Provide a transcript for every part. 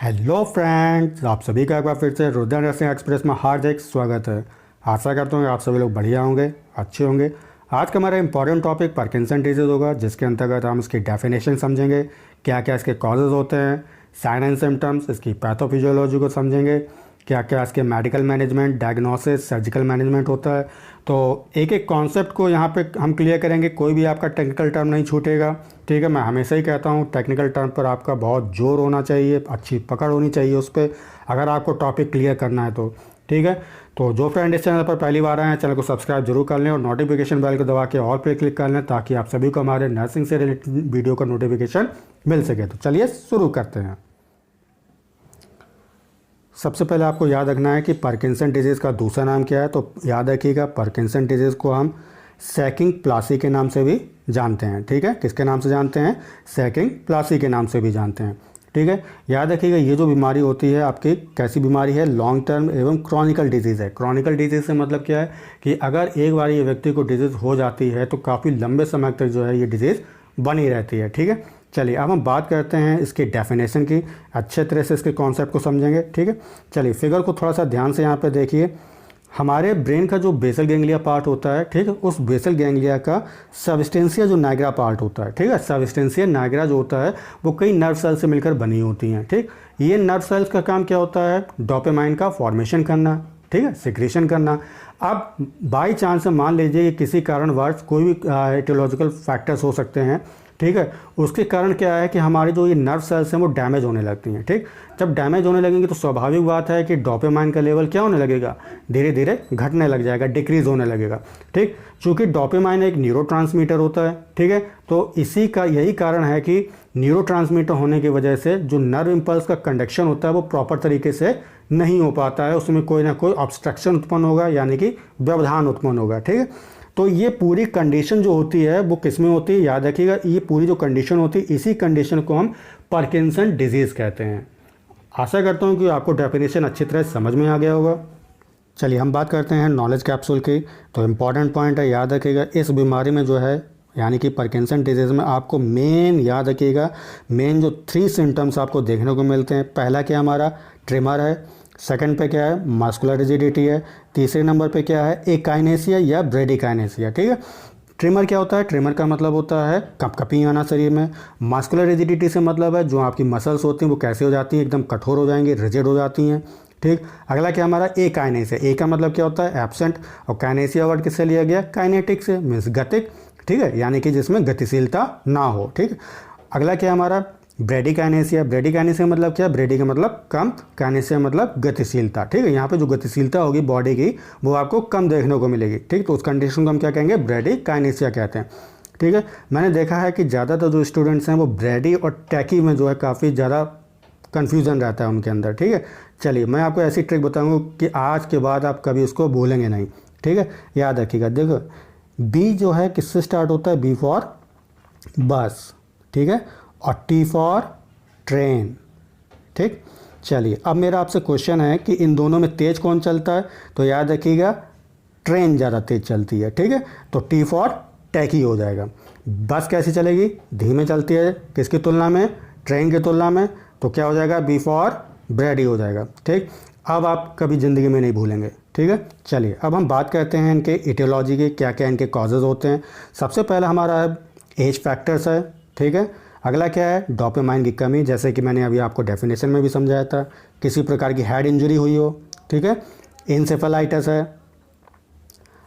Hello friends, आप सभी का एक बार फिर से रुद्र नर्सिंग एक्सप्रेस में हार्दिक स्वागत है। आशा करता हूँ आप सभी लोग बढ़िया होंगे, अच्छे होंगे। आज का हमारा इंपॉर्टेंट टॉपिक पार्किंसन डिजीज़ होगा, जिसके अंतर्गत हम इसकी डेफिनेशन समझेंगे, क्या क्या इसके कॉजेज़ होते हैं, साइन एंड सिम्टम्स, इसकी पैथोफिजियोलॉजी को समझेंगे, क्या क्या इसके medical management, diagnosis, surgical management होता है। तो एक एक कॉन्सेप्ट को यहाँ पे हम क्लियर करेंगे, कोई भी आपका टेक्निकल टर्म नहीं छूटेगा। ठीक है, मैं हमेशा ही कहता हूँ टेक्निकल टर्म पर आपका बहुत जोर होना चाहिए, अच्छी पकड़ होनी चाहिए उस पर, अगर आपको टॉपिक क्लियर करना है तो। ठीक है, तो जो फ्रेंड इस चैनल पर पहली बार आए हैं, चैनल को सब्सक्राइब जरूर कर लें और नोटिफिकेशन बेल को दबा के ऑल पे क्लिक कर लें, ताकि आप सभी को हमारे नर्सिंग से रिलेटेड वीडियो का नोटिफिकेशन मिल सके। तो चलिए शुरू करते हैं। सबसे पहले आपको याद रखना है कि पार्किंसन डिजीज़ का दूसरा नाम क्या है। तो याद रखिएगा, पार्किंसन डिजीज़ को हम सैकिंग प्लासी के नाम से भी जानते हैं। ठीक है, किसके नाम से जानते हैं? सैकिंग प्लासी के नाम से भी जानते हैं। ठीक है, याद रखिएगा, ये जो बीमारी होती है आपकी कैसी बीमारी है? लॉन्ग टर्म एवं क्रॉनिकल डिजीज़ है। क्रॉनिकल डिजीज़ से मतलब क्या है कि अगर एक बार ये व्यक्ति को डिजीज़ हो जाती है तो काफ़ी लंबे समय तक जो है ये डिजीज़ बनी रहती है। ठीक है, चलिए अब हम बात करते हैं इसके डेफिनेशन की, अच्छे तरह से इसके कॉन्सेप्ट को समझेंगे। ठीक है, चलिए फिगर को थोड़ा सा ध्यान से यहाँ पे देखिए। हमारे ब्रेन का जो बेसल गैंग्लिया पार्ट होता है, ठीक है, उस बेसल गैंग्लिया का सबस्टेंशिया जो नाइग्रा पार्ट होता है, ठीक है, सबस्टेंशिया नाइग्रा जो होता है वो कई नर्व सेल से मिलकर बनी होती हैं। ठीक, ये नर्व सेल्स का काम क्या होता है? डोपामाइन का फॉर्मेशन करना, ठीक है, सिक्रीशन करना। अब बाई चांस मान लीजिए कि किसी कारणवश कोई भी एटियोलॉजिकल फैक्टर्स हो सकते हैं, ठीक है, उसके कारण क्या है कि हमारी जो ये नर्व सेल्स हैं वो डैमेज होने लगती हैं। ठीक, जब डैमेज होने लगेंगी तो स्वाभाविक बात है कि डोपामाइन का लेवल क्या होने लगेगा? धीरे धीरे घटने लग जाएगा, डिक्रीज होने लगेगा। ठीक, चूँकि डोपामाइन एक न्यूरोट्रांसमीटर होता है, ठीक है, तो इसी का यही कारण है कि न्यूरोट्रांसमीटर होने की वजह से जो नर्व इम्पल्स का कंडक्शन होता है वो प्रॉपर तरीके से नहीं हो पाता है, उसमें कोई ना कोई ऑब्स्ट्रक्शन उत्पन्न होगा, यानी कि व्यवधान उत्पन्न होगा। ठीक है, तो ये पूरी कंडीशन जो होती है वो किस में होती है? याद रखिएगा, ये पूरी जो कंडीशन होती है, इसी कंडीशन को हम पार्किंसन डिजीज़ कहते हैं। आशा करता हूँ कि आपको डेफिनेशन अच्छी तरह समझ में आ गया होगा। चलिए हम बात करते हैं नॉलेज कैप्सूल की। तो इम्पॉर्टेंट पॉइंट है, याद रखिएगा, इस बीमारी में जो है यानी कि पार्किंसन डिजीज़ में आपको मेन याद रखिएगा, मेन जो 3 सिम्टम्स आपको देखने को मिलते हैं। पहला क्या हमारा? ट्रिमर है। सेकंड पे क्या है? मस्कुलर रिजिडिटी है। तीसरे नंबर पे क्या है? एकाइनेसिया या ब्रेडिकाइनेसिया। ठीक है, ट्रिमर क्या होता है? ट्रिमर का मतलब होता है कपकपी आना शरीर में। मस्कुलर रिजिडिटी से मतलब है जो आपकी मसल्स होती हैं वो कैसे हो जाती हैं? एकदम कठोर हो जाएंगी, रिजिड हो जाती हैं। ठीक, अगला क्या हमारा? एकाइनेसिया। ए का मतलब क्या होता है? एब्सेंट। और काइनेसिया वर्ड किससे लिया गया? काइनेटिक से, मीन्स गतिक। ठीक है, यानी कि जिसमें गतिशीलता ना हो। ठीक, अगला क्या हमारा? ब्रेडिकाइनेसिया। ब्रेडिकाइनेसिया मतलब क्या? ब्रेडी का मतलब कम, काइनेसिया मतलब गतिशीलता। ठीक है, यहाँ पे जो गतिशीलता होगी बॉडी की वो आपको कम देखने को मिलेगी। ठीक, तो उस कंडीशन को हम क्या कहेंगे? ब्रेडिकाइनेसिया कहते हैं। ठीक है, मैंने देखा है कि ज़्यादातर जो स्टूडेंट्स हैं वो ब्रेडी और टैकी में जो है काफ़ी ज़्यादा कन्फ्यूज़न रहता है उनके अंदर। ठीक है, चलिए मैं आपको ऐसी ट्रिक बताऊँगा कि आज के बाद आप कभी उसको भूलेंगे नहीं। ठीक है, याद रखिएगा। देखो, बी जो है किससे स्टार्ट होता है? बी फॉर बस, ठीक है, और टी फॉर ट्रेन। ठीक, चलिए अब मेरा आपसे क्वेश्चन है कि इन दोनों में तेज कौन चलता है? तो याद रखिएगा, ट्रेन ज़्यादा तेज चलती है। ठीक है, तो टी फॉर टैकी हो जाएगा। बस कैसी चलेगी? धीमे चलती है, किसकी तुलना में? ट्रेन की तुलना में। तो क्या हो जाएगा? बी फॉर ब्रेडी हो जाएगा। ठीक, अब आप कभी ज़िंदगी में नहीं भूलेंगे। ठीक है, चलिए अब हम बात करते हैं इनके इटियोलॉजी की, क्या क्या इनके कॉजेज़ होते हैं। सबसे पहला हमारा है एज फैक्टर्स है। ठीक है, अगला क्या है? डोपामाइन की कमी, जैसे कि मैंने अभी आपको डेफिनेशन में भी समझाया था। किसी प्रकार की हेड इंजरी हुई हो, ठीक है, इंसेफेलाइटिस है।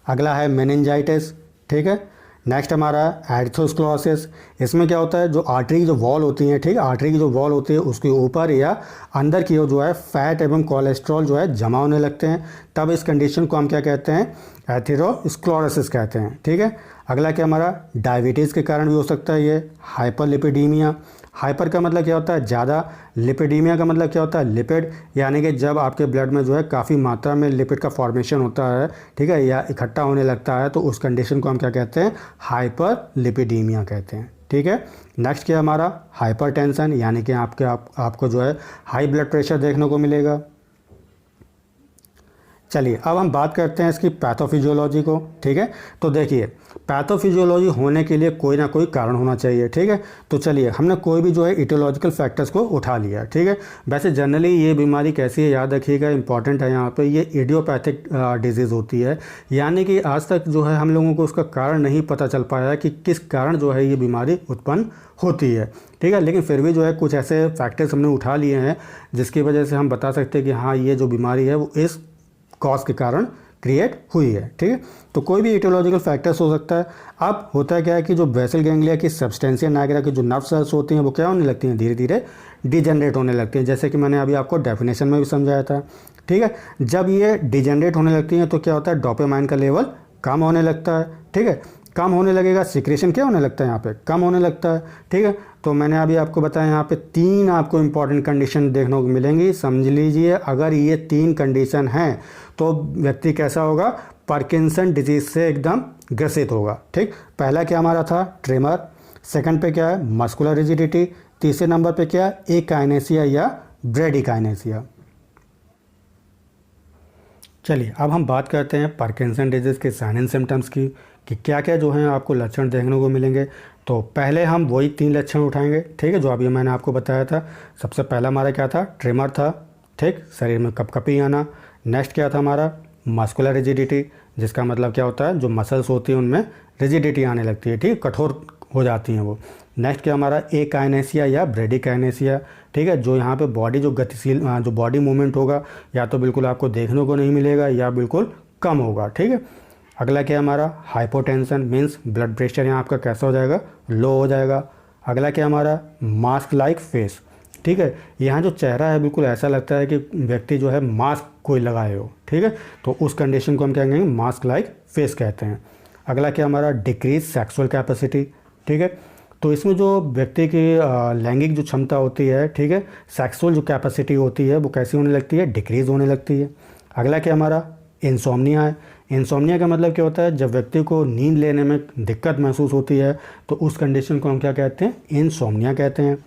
अगला है मेनिंजाइटिस। ठीक है, नेक्स्ट हमारा एर्थरोस्क्लेरोसिस। इसमें क्या होता है? जो आर्टरी की जो वॉल होती है, ठीक है, आर्टरी की जो वॉल होती है उसके ऊपर या अंदर की ओर जो है फैट एवं कोलेस्ट्रॉल जो है जमा होने लगते हैं, तब इस कंडीशन को हम क्या कहते हैं? एथेरोस्क्लेरोसिस कहते हैं। ठीक है, अगला क्या हमारा? डायबिटीज़ के कारण भी हो सकता है ये। हाइपरलिपिडीमिया। हाइपर का मतलब क्या होता है? ज़्यादा। लिपिडीमिया का मतलब क्या होता है? लिपिड, यानी कि जब आपके ब्लड में जो है काफ़ी मात्रा में लिपिड का फॉर्मेशन होता है, ठीक है, या इकट्ठा होने लगता है, तो उस कंडीशन को हम क्या कहते हैं? हाइपरलिपिडीमिया कहते हैं। ठीक है, नेक्स्ट क्या हमारा? हाइपरटेंशन, यानी कि आपको जो है हाई ब्लड प्रेशर देखने को मिलेगा। चलिए अब हम बात करते हैं इसकी पैथोफिजियोलॉजी को, ठीक है। तो देखिए पैथोफिजियोलॉजी होने के लिए कोई ना कोई कारण होना चाहिए, ठीक है। तो चलिए हमने कोई भी जो है इटियोलॉजिकल फैक्टर्स को उठा लिया, ठीक है। वैसे जनरली ये बीमारी कैसी है याद रखिएगा, इंपॉर्टेंट है यहाँ पे, ये इडियोपैथिक डिजीज़ होती है, यानी कि आज तक जो है हम लोगों को उसका कारण नहीं पता चल पाया है कि किस कारण जो है ये बीमारी उत्पन्न होती है, ठीक है। लेकिन फिर भी जो है कुछ ऐसे फैक्टर्स हमने उठा लिए हैं जिसकी वजह से हम बता सकते हैं कि हाँ ये जो बीमारी है वो इस कॉज के कारण क्रिएट हुई है, ठीक है। तो कोई भी इटियोलॉजिकल फैक्टर्स हो सकता है। अब होता क्या है कि जो बेसल गैंग्लिया की सब्सटेंशिया नाइग्रा की जो नर्व सेल्स होती हैं वो क्या होने लगती हैं, धीरे धीरे डिजेनरेट होने लगती हैं, जैसे कि मैंने अभी आपको डेफिनेशन में भी समझाया था, ठीक है। जब ये डिजेनरेट होने लगती हैं तो क्या होता है, डोपामाइन का लेवल कम होने लगता है, ठीक है। कम होने लगेगा, सिक्रेशन क्या होने लगता है यहाँ पे, कम होने लगता है, ठीक है। तो मैंने अभी आपको बताया यहाँ पे 3 आपको इंपॉर्टेंट कंडीशन देखने को मिलेंगी, समझ लीजिए। अगर ये 3 कंडीशन हैं तो व्यक्ति कैसा होगा, पार्किंसन डिजीज से एकदम ग्रसित होगा, ठीक। पहला क्या हमारा था, ट्रेमर। सेकंड पे क्या है, मस्कुलर रिजिडिटी। तीसरे नंबर पे क्या है, एकाइनेसिया या ब्रेडिकाइनेसिया। चलिए अब हम बात करते हैं पार्किंसन डिजीज़ के साइन एंड सिम्टम्स की, कि क्या क्या जो हैं आपको लक्षण देखने को मिलेंगे। तो पहले हम वही 3 लक्षण उठाएंगे, ठीक है, जो अभी मैंने आपको बताया था। सबसे पहला हमारा क्या था, ट्रिमर था, ठीक, शरीर में कपकपी आना। नेक्स्ट क्या था हमारा, मस्कुलर रिजिडिटी, जिसका मतलब क्या होता है, जो मसल्स होती हैं उनमें रिजिडिटी आने लगती है, ठीक, कठोर हो जाती हैं वो। नेक्स्ट क्या हमारा, एकाइनेसिया या ब्रेडिकाइनेसिया, ठीक है, जो यहाँ पे बॉडी जो गतिशील जो बॉडी मूवमेंट होगा या तो बिल्कुल आपको देखने को नहीं मिलेगा या बिल्कुल कम होगा, ठीक है। अगला क्या हमारा, हाइपोटेंशन, मीन्स ब्लड प्रेशर यहाँ आपका कैसा हो जाएगा, लो हो जाएगा। अगला क्या हमारा, मास्क लाइक फेस, ठीक है, यहाँ जो चेहरा है बिल्कुल ऐसा लगता है कि व्यक्ति जो है मास्क कोई लगाए हो, ठीक है। तो उस कंडीशन को हम क्या कहेंगे, मास्क लाइक फेस कहते हैं। अगला क्या हमारा, डिक्रीज सेक्सुअल कैपेसिटी, ठीक है। तो इसमें जो व्यक्ति की लैंगिक जो क्षमता होती है, ठीक है, सेक्सुअल जो कैपेसिटी होती है वो कैसी होने लगती है, डिक्रीज़ होने लगती है। अगला क्या हमारा, इंसोम्निया है। इंसोम्निया का मतलब क्या होता है, जब व्यक्ति को नींद लेने में दिक्कत महसूस होती है तो उस कंडीशन को हम क्या कहते हैं, इंसोम्निया कहते हैं।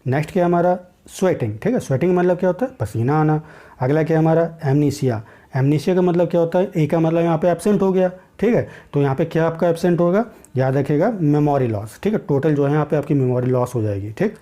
नेक्स्ट क्या हमारा, स्वेटिंग, ठीक है, स्वेटिंग मतलब क्या होता है, पसीना आना। अगला क्या हमारा, एमनीसिया। एमनीसिया का मतलब क्या होता है, ए का मतलब यहाँ पे एब्सेंट हो गया, ठीक है। तो यहाँ पे क्या आपका एब्सेंट होगा, याद रखिएगा, मेमोरी लॉस, ठीक है, टोटल जो है यहाँ पे आपकी मेमोरी लॉस हो जाएगी, ठीक।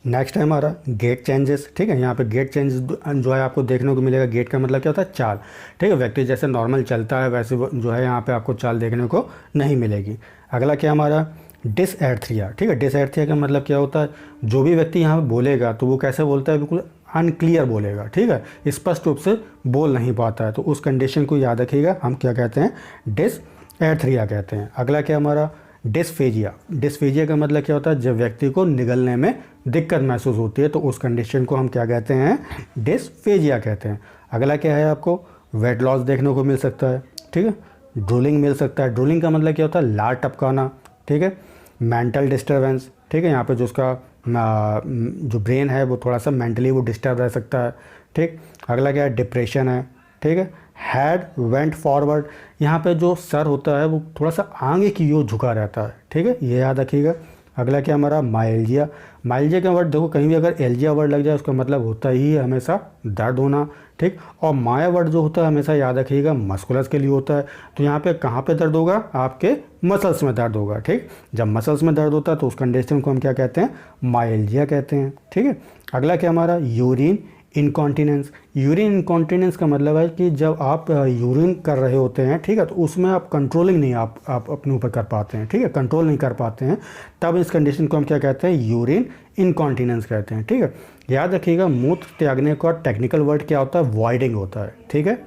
नेक्स्ट है हमारा गेट चेंजेस, ठीक है। यहाँ पे गेट चेंजेस जो है आपको देखने को मिलेगा। गेट का मतलब क्या होता है, चाल, ठीक है, व्यक्ति जैसे नॉर्मल चलता है वैसे जो है यहाँ पे आपको चाल देखने को नहीं मिलेगी। अगला क्या हमारा, डिसएर्थ्रिया, ठीक है। डिसएर्थ्रिया का मतलब क्या होता है, जो भी व्यक्ति यहाँ पे बोलेगा तो वो कैसे बोलता है, बिल्कुल अनक्लियर बोलेगा, ठीक है, स्पष्ट रूप से बोल नहीं पाता है। तो उस कंडीशन को याद रखिएगा, हम क्या कहते हैं, डिसएर्थ्रिया कहते हैं। अगला क्या हमारा, डिस्फेजिया। डिस्फेजिया का मतलब क्या होता है, जब व्यक्ति को निगलने में दिक्कत महसूस होती है तो उस कंडीशन को हम क्या कहते हैं, डिस्फेजिया कहते हैं। अगला क्या है, आपको वेट लॉस देखने को मिल सकता है, ठीक है, ड्रूलिंग मिल सकता है। ड्रूलिंग का मतलब क्या होता है, लार टपकाना, ठीक है। मेंटल डिस्टर्बेंस, ठीक है, यहाँ पे जो उसका जो ब्रेन है वो थोड़ा सा मेंटली वो डिस्टर्ब रह सकता है, ठीक। अगला क्या है, डिप्रेशन है, ठीक है। हेड वेंट फॉरवर्ड, यहाँ पे जो सर होता है वो थोड़ा सा आगे की ओर झुका रहता है, ठीक है, ये याद रखिएगा। अगला क्या हमारा, माइल्जिया। माइल्जिया का वर्ड देखो, कहीं भी अगर एल्जिया वर्ड लग जाए उसका मतलब होता ही है हमेशा दर्द होना, ठीक। और माया वर्ड जो होता है हमेशा याद रखिएगा मस्कुलस के लिए होता है। तो यहाँ पे कहाँ पे दर्द होगा, आपके मसल्स में दर्द होगा, ठीक। जब मसल्स में दर्द होता है तो उस कंडीशन को हम क्या कहते हैं, माइल्जिया कहते हैं, ठीक है। अगला क्या हमारा, यूरिन इनकॉन्टिनेंस। यूरिन इनकॉन्टिनेंस का मतलब है कि जब आप यूरिन कर रहे होते हैं, ठीक है, तो उसमें आप कंट्रोलिंग नहीं आप अपने ऊपर कर पाते हैं, ठीक है, कंट्रोल नहीं कर पाते हैं, तब इस कंडीशन को हम क्या कहते हैं, यूरिन इनकॉन्टिनेंस कहते हैं, ठीक है। याद रखिएगा, मूत्र त्यागने का टेक्निकल वर्ड क्या होता है, वॉइडिंग होता है, ठीक है।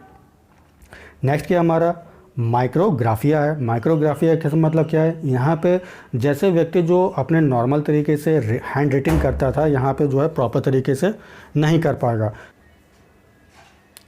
नेक्स्ट क्या हमारा, माइक्रोग्राफिया है। माइक्रोग्राफिया का मतलब क्या है, यहाँ पे जैसे व्यक्ति जो अपने नॉर्मल तरीके से हैंड राइटिंग करता था, यहाँ पे जो है प्रॉपर तरीके से नहीं कर पाएगा।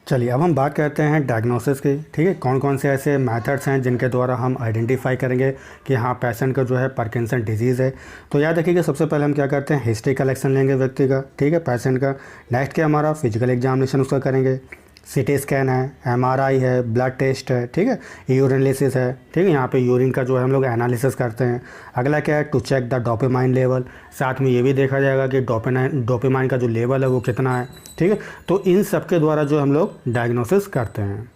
चलिए अब हम बात करते हैं डायग्नोसिस की, ठीक है, कौन कौन से ऐसे मेथड्स हैं जिनके द्वारा हम आइडेंटिफाई करेंगे कि हाँ पेशेंट का जो है पार्किंसन डिजीज़ है। तो याद रखिएगा, सबसे पहले हम क्या करते हैं, हिस्ट्री कलेक्शन लेंगे व्यक्ति का, ठीक है, पेशेंट का। नेक्स्ट क्या हमारा, फिजिकल एग्जामिनेशन उसका करेंगे, सीटी स्कैन है, एमआरआई है, ब्लड टेस्ट है, ठीक है, यूरिनलिसिस है, ठीक है, यहाँ पे यूरिन का जो है हम लोग एनालिसिस करते हैं। अगला क्या है, to check the dopamine level, साथ में ये भी देखा जाएगा कि डोपामाइन का जो लेवल है वो कितना है, ठीक है। तो इन सब के द्वारा जो हम लोग डायग्नोसिस करते हैं।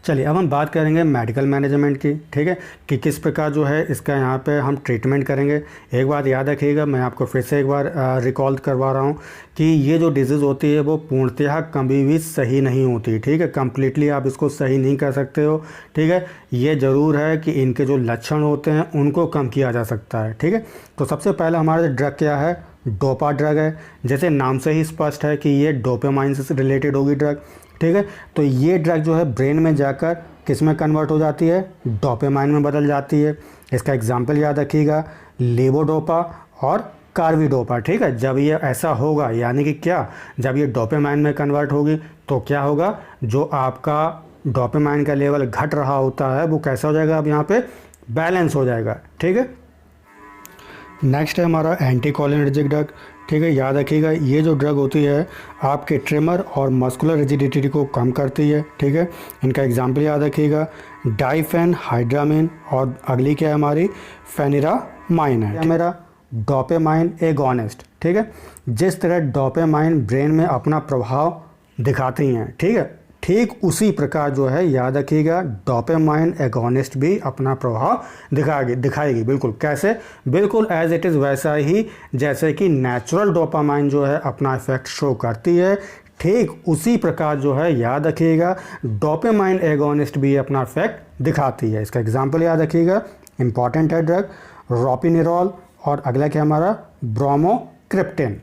चलिए अब हम बात करेंगे मेडिकल मैनेजमेंट की, ठीक है, कि किस प्रकार जो है इसका यहाँ पे हम ट्रीटमेंट करेंगे। एक बात याद रखिएगा, मैं आपको फिर से एक बार रिकॉल करवा रहा हूँ कि ये जो डिजीज़ होती है वो पूर्णतः कभी भी सही नहीं होती, ठीक है, कम्प्लीटली आप इसको सही नहीं कर सकते हो, ठीक है। ये ज़रूर है कि इनके जो लक्षण होते हैं उनको कम किया जा सकता है, ठीक है। तो सबसे पहला हमारा ड्रग क्या है, डोपा ड्रग है। जैसे नाम से ही स्पष्ट है कि ये डोपामाइन से रिलेटेड होगी ड्रग, ठीक है। तो ये ड्रग जो है ब्रेन में जाकर किस में कन्वर्ट हो जाती है, डोपामाइन में बदल जाती है। इसका एग्जाम्पल याद रखिएगा, लेवोडोपा और कार्बिडोपा, ठीक है। जब ये ऐसा होगा यानी कि क्या, जब ये डोपामाइन में कन्वर्ट होगी तो क्या होगा, जो आपका डोपामाइन का लेवल घट रहा होता है वो कैसा हो जाएगा, अब यहाँ पे बैलेंस हो जाएगा, ठीक है। नेक्स्ट है हमारा एंटीकोलिनर्जिक ड्रग, ठीक है। याद रखिएगा ये जो ड्रग होती है आपके ट्रिमर और मस्कुलर रिजिडिटी को कम करती है, ठीक है। इनका एग्जांपल याद रखिएगा, डाइफेनहाइड्रामिन, और अगली क्या है हमारी, फेनिरामाइन है। मेरा डोपामाइन एगोनिस्ट, ठीक है। जिस तरह डोपामाइन ब्रेन में अपना प्रभाव दिखाती हैं, ठीक है, ठीक उसी प्रकार जो है याद रखिएगा डोपामाइन एगोनिस्ट भी अपना प्रभाव दिखाएगी। बिल्कुल कैसे, बिल्कुल एज इट इज़ वैसा ही जैसे कि नेचुरल डोपामाइन जो है अपना इफेक्ट शो करती है, ठीक उसी प्रकार जो है याद रखिएगा डोपामाइन एगोनिस्ट भी अपना इफेक्ट दिखाती है। इसका एग्जाम्पल याद रखिएगा, इंपॉर्टेंट है ड्रग रोपिनिरॉल, और अगला क्या हमारा ब्रोमोक्रिप्टिन।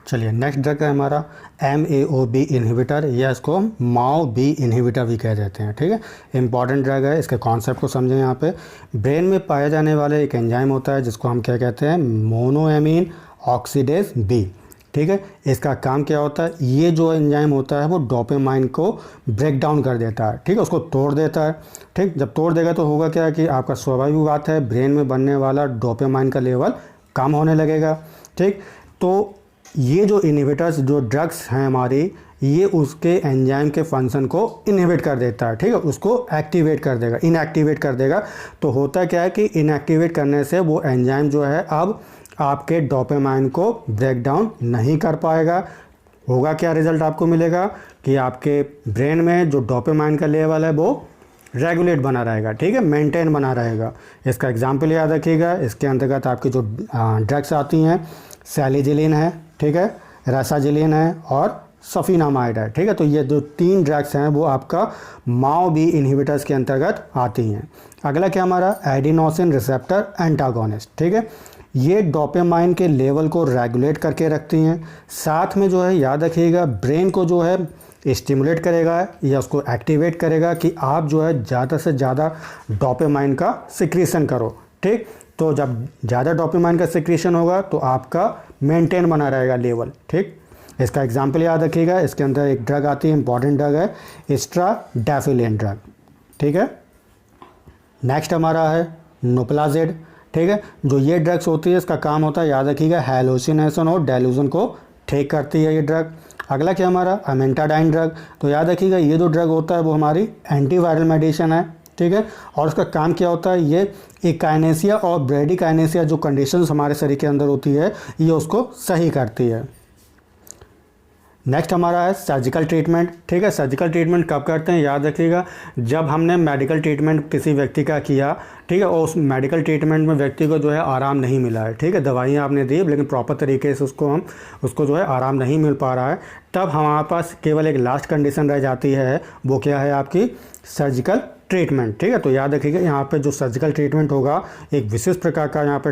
चलिए नेक्स्ट ड्रग है हमारा MAO-B इन्हिबिटर, या इसको हम MAO-B इन्हिबिटर भी कह देते हैं, ठीक है। इंपॉर्टेंट ड्रग है, इसके कॉन्सेप्ट को समझें। यहाँ पे ब्रेन में पाया जाने वाला एक एंजाइम होता है जिसको हम क्या कहते हैं, मोनोएमीन ऑक्सीडेज B, ठीक है। इसका काम क्या होता है, ये जो एंजाइम होता है वो डोपामाइन को ब्रेक डाउन कर देता है, ठीक है, उसको तोड़ देता है, ठीक। जब तोड़ देगा तो होगा क्या कि आपका स्वाभाविक बात है ब्रेन में बनने वाला डोपामाइन का लेवल कम होने लगेगा, ठीक। तो ये जो इनहिबिटर्स जो ड्रग्स हैं हमारी, ये उसके एंजाइम के फंक्शन को इनहिबिट कर देता है, ठीक है, उसको एक्टिवेट कर देगा, इनएक्टिवेट कर देगा। तो होता क्या है कि इनएक्टिवेट करने से वो एंजाइम जो है अब आपके डोपामाइन को ब्रेक डाउन नहीं कर पाएगा। होगा क्या रिजल्ट आपको मिलेगा कि आपके ब्रेन में जो डोपामाइन का लेवल है वो रेगुलेट बना रहेगा, ठीक है, मेंटेन बना रहेगा। इसका एग्जाम्पल याद रखिएगा, इसके अंतर्गत आपकी जो ड्रग्स आती हैं, सैलिजिलिन है, ठीक है, रासाजिलिन है और सफीनामाइड है, ठीक है। तो ये जो 3 ड्रग्स हैं वो आपका MAO-B इन्हिबिटर्स के अंतर्गत आती हैं। अगला क्या हमारा एडिनोसिन रिसेप्टर एंटागोनिस्ट, ठीक है। ये डोपामाइन के लेवल को रेगुलेट करके रखती हैं, साथ में जो है याद रखिएगा ब्रेन को जो है स्टिमुलेट करेगा या उसको एक्टिवेट करेगा कि आप जो है ज़्यादा से ज़्यादा डोपामाइन का सिक्रीशन करो, ठीक। तो जब ज़्यादा डोपामाइन का सिक्रीशन होगा तो आपका मेंटेन बना रहेगा लेवल, ठीक। इसका एग्जाम्पल याद रखिएगा, इसके अंदर एक ड्रग आती है, इंपॉर्टेंट ड्रग है एस्ट्राडाफिलिन ड्रग, ठीक है। नेक्स्ट हमारा है नुप्लाजिड, ठीक है। जो ये ड्रग्स होती है इसका काम होता है याद रखिएगा हैलुसिनेशन और डेल्यूजन को ठीक करती है ये ड्रग। अगला क्या हमारा अमेंटाडाइन ड्रग, तो याद रखिएगा ये जो ड्रग होता है वो हमारी एंटीवायरल मेडिसिन है, ठीक है। और उसका काम क्या होता है, ये एकाइनेसिया और ब्रेडिकाइनेसिया जो कंडीशंस हमारे शरीर के अंदर होती है ये उसको सही करती है। नेक्स्ट हमारा है सर्जिकल ट्रीटमेंट, ठीक है। सर्जिकल ट्रीटमेंट कब करते हैं याद रखिएगा, जब हमने मेडिकल ट्रीटमेंट किसी व्यक्ति का किया, ठीक है, और उस मेडिकल ट्रीटमेंट में व्यक्ति को जो है आराम नहीं मिला है, ठीक है, दवाइयाँ आपने दी लेकिन प्रॉपर तरीके से उसको जो है आराम नहीं मिल पा रहा है, तब हमारे पास केवल एक लास्ट कंडीशन रह जाती है, वो क्या है आपकी सर्जिकल ट्रीटमेंट, ठीक है। तो याद रखिएगा यहाँ पे जो सर्जिकल ट्रीटमेंट होगा एक विशेष प्रकार का यहाँ पे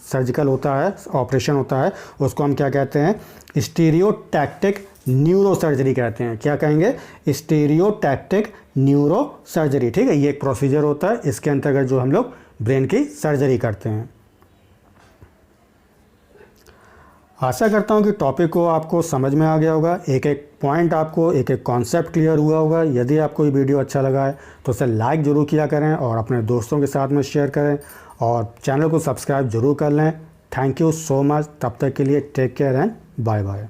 सर्जिकल होता है, ऑपरेशन होता है, उसको हम क्या कहते हैं, स्टीरियोटैक्टिक न्यूरो सर्जरी कहते हैं। क्या कहेंगे, स्टीरियोटैक्टिक न्यूरो सर्जरी, ठीक है। ये एक प्रोसीजर होता है, इसके अंतर्गत जो हम लोग ब्रेन की सर्जरी करते हैं। आशा करता हूँ कि टॉपिक को आपको समझ में आ गया होगा, एक एक पॉइंट आपको एक एक कॉन्सेप्ट क्लियर हुआ होगा। यदि आपको ये वीडियो अच्छा लगा है तो उसे लाइक ज़रूर किया करें और अपने दोस्तों के साथ में शेयर करें और चैनल को सब्सक्राइब ज़रूर कर लें। थैंक यू सो मच, तब तक के लिए take care and bye bye.